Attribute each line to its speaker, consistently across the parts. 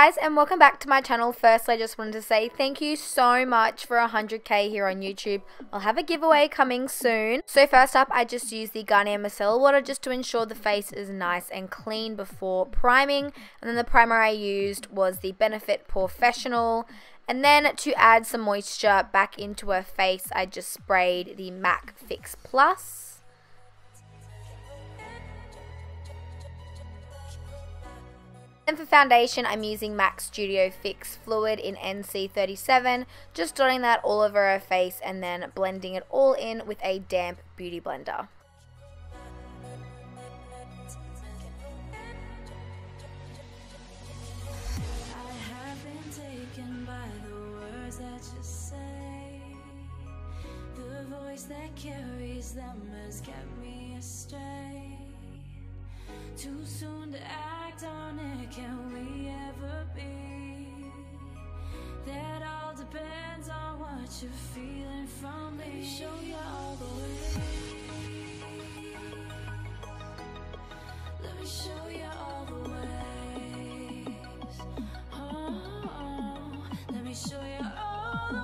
Speaker 1: guys, and welcome back to my channel. First, I just wanted to say thank you so much for 100k here on YouTube. I'll have a giveaway coming soon. So first up, I just used the Garnier Micellar Water just to ensure the face is nice and clean before priming. And then the primer I used was the Benefit Professional. And then to add some moisture back into her face, I just sprayed the MAC Fix Plus. And for foundation, I'm using MAC Studio Fix Fluid in NC37, just dotting that all over her face and then blending it all in with a damp beauty blender.
Speaker 2: That carries them has kept me astray. Too soon to act on it, can we ever be? That all depends on what you're feeling from me. Let me show you all the way. Let me show you all the ways. Oh, let me show you all the ways.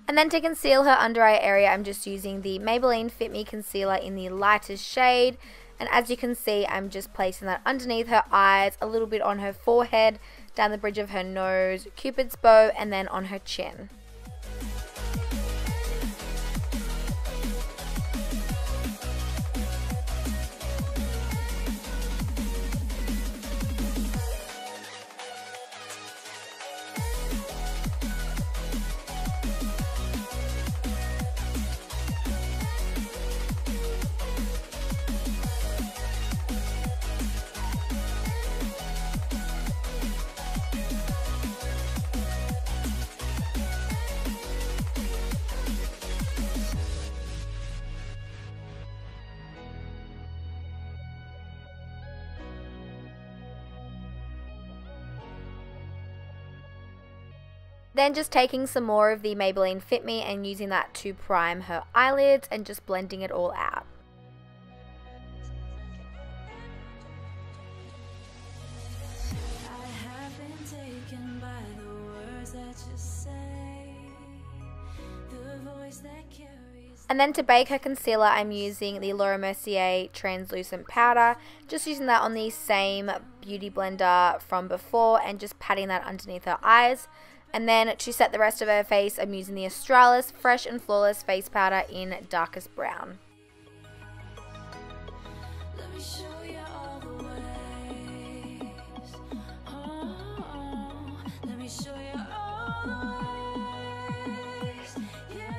Speaker 1: And then to conceal her under eye area, I'm just using the Maybelline Fit Me Concealer in the lightest shade. And as you can see, I'm just placing that underneath her eyes, a little bit on her forehead, down the bridge of her nose, Cupid's bow, and then on her chin. Then just taking some more of the Maybelline Fit Me and using that to prime her eyelids and just blending it all out.
Speaker 2: I have been taken by the words that you say, the voice that carries.
Speaker 1: And then to bake her concealer, I'm using the Laura Mercier translucent powder, just using that on the same beauty blender from before and just patting that underneath her eyes. And then to set the rest of her face, I'm using the Australis Fresh and Flawless Face Powder in darkest brown.
Speaker 2: Let me show you all the ways. Oh, let me show you all the ways. Yeah.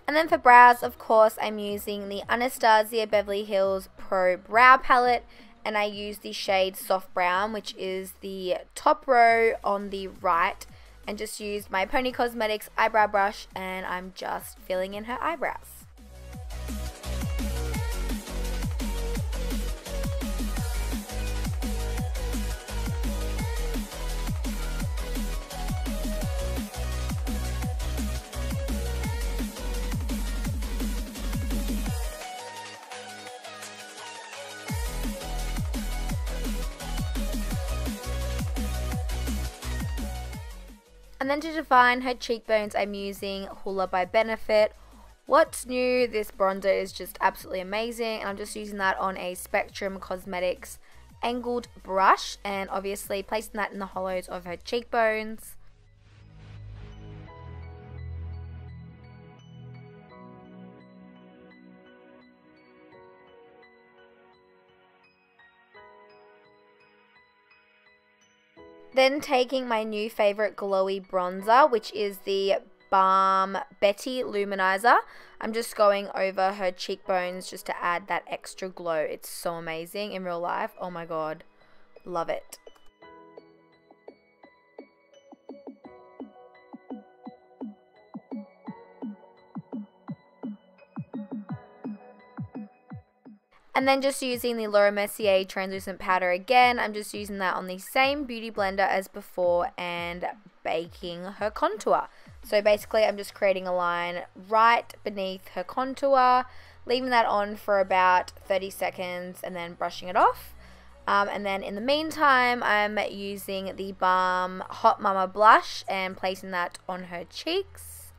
Speaker 1: And then for brows, of course, I'm using the Anastasia Beverly Hills Pro Brow Palette. And I use the shade Soft Brown, which is the top row on the right. And just used my Pony Cosmetics eyebrow brush, and I'm just filling in her eyebrows. And then to define her cheekbones, I'm using Hoola by Benefit. What's new? This bronzer is just absolutely amazing. And I'm just using that on a Spectrum Cosmetics angled brush. And obviously placing that in the hollows of her cheekbones. Then taking my new favorite glowy bronzer, which is the Balm Betty Luminizer. I'm just going over her cheekbones just to add that extra glow. It's so amazing in real life. Oh my god. Love it. And then just using the Laura Mercier translucent powder again. I'm just using that on the same beauty blender as before and baking her contour. So basically I'm just creating a line right beneath her contour, leaving that on for about 30 seconds and then brushing it off. And then in the meantime, I'm using the Balm Hot Mama blush and placing that on her cheeks.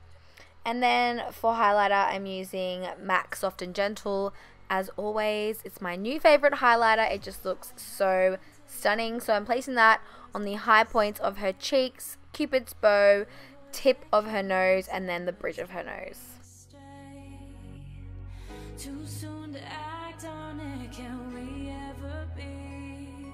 Speaker 1: And then for highlighter, I'm using MAC Soft and Gentle. As always, it's my new favorite highlighter. It just looks so stunning. So I'm placing that on the high points of her cheeks, Cupid's bow, tip of her nose, and then the bridge of her nose.
Speaker 2: Too soon to act on it, can we ever be?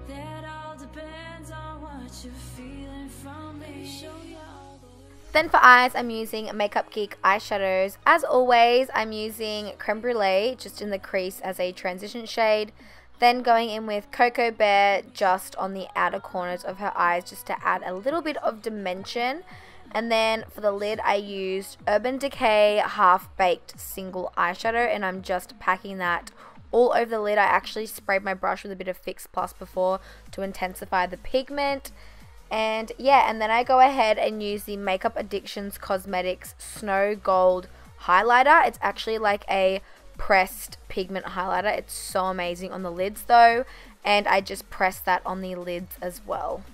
Speaker 2: That all depends on what you're feeling from me. Show you all the way.
Speaker 1: Then for eyes, I'm using Makeup Geek eyeshadows. As always, I'm using Creme Brulee just in the crease as a transition shade. Then going in with Cocoa Bear just on the outer corners of her eyes just to add a little bit of dimension. And then for the lid, I used Urban Decay Half Baked Single Eyeshadow, and I'm just packing that all over the lid. I actually sprayed my brush with a bit of Fix Plus before to intensify the pigment. And yeah, and then I go ahead and use the Makeup Addictions Cosmetics Snow Gold Highlighter. It's actually like a pressed pigment highlighter. It's so amazing on the lids though, and I just press that on the lids as well.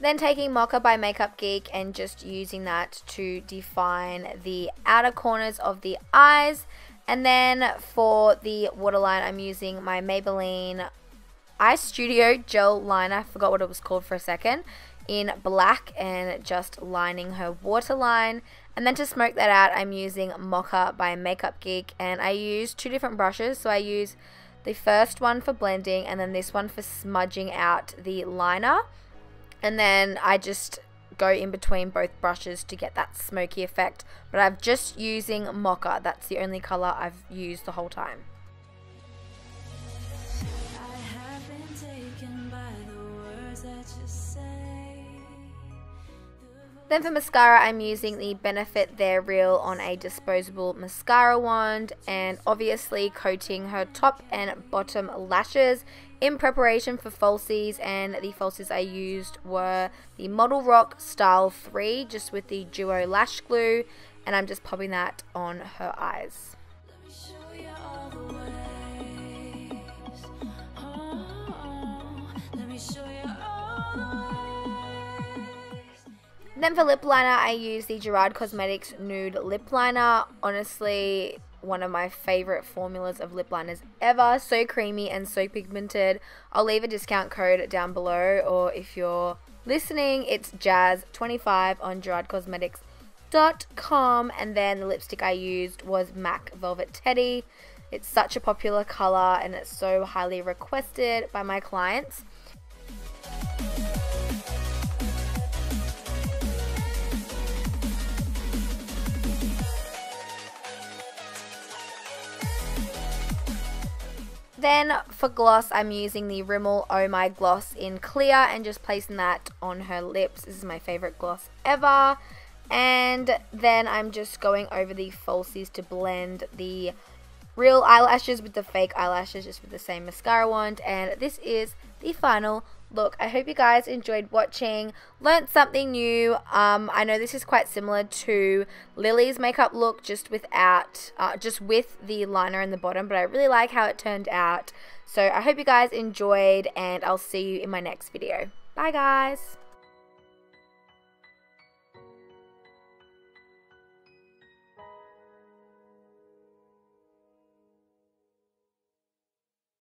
Speaker 1: Then taking Mocha by Makeup Geek and just using that to define the outer corners of the eyes. And then for the waterline, I'm using my Maybelline Eye Studio Gel Liner. I forgot what it was called for a second. In black, and just lining her waterline. And then to smoke that out, I'm using Mocha by Makeup Geek. And I use two different brushes. So I use the first one for blending and then this one for smudging out the liner. And then I just go in between both brushes to get that smoky effect. But I'm just using Mocha. That's the only color I've used the whole time.
Speaker 2: I have been taken by the words that you say.
Speaker 1: Then for mascara, I'm using the Benefit They're Real on a disposable mascara wand, and obviously coating her top and bottom lashes in preparation for falsies. And the falsies I used were the Model Rock Style 3 just with the Duo Lash Glue, and I'm just popping that on her eyes.
Speaker 2: Let me show you all the ways. Oh, let me show you all the ways.
Speaker 1: Then for lip liner, I use the Gerard Cosmetics Nude Lip Liner. Honestly, one of my favorite formulas of lip liners ever. So creamy and so pigmented. I'll leave a discount code down below, or if you're listening, it's Jazz25 on GerardCosmetics.com. And then the lipstick I used was MAC Velvet Teddy. It's such a popular color and it's so highly requested by my clients. Then for gloss, I'm using the Rimmel Oh My Gloss in Clear and just placing that on her lips. This is my favorite gloss ever. And then I'm just going over the falsies to blend the real eyelashes with the fake eyelashes just with the same mascara wand. And this is the final look. I hope you guys enjoyed watching, learned something new. I know this is quite similar to Lily's makeup look, just without, just with the liner in the bottom, but I really like how it turned out. So I hope you guys enjoyed, and I'll see you in my next video. Bye guys.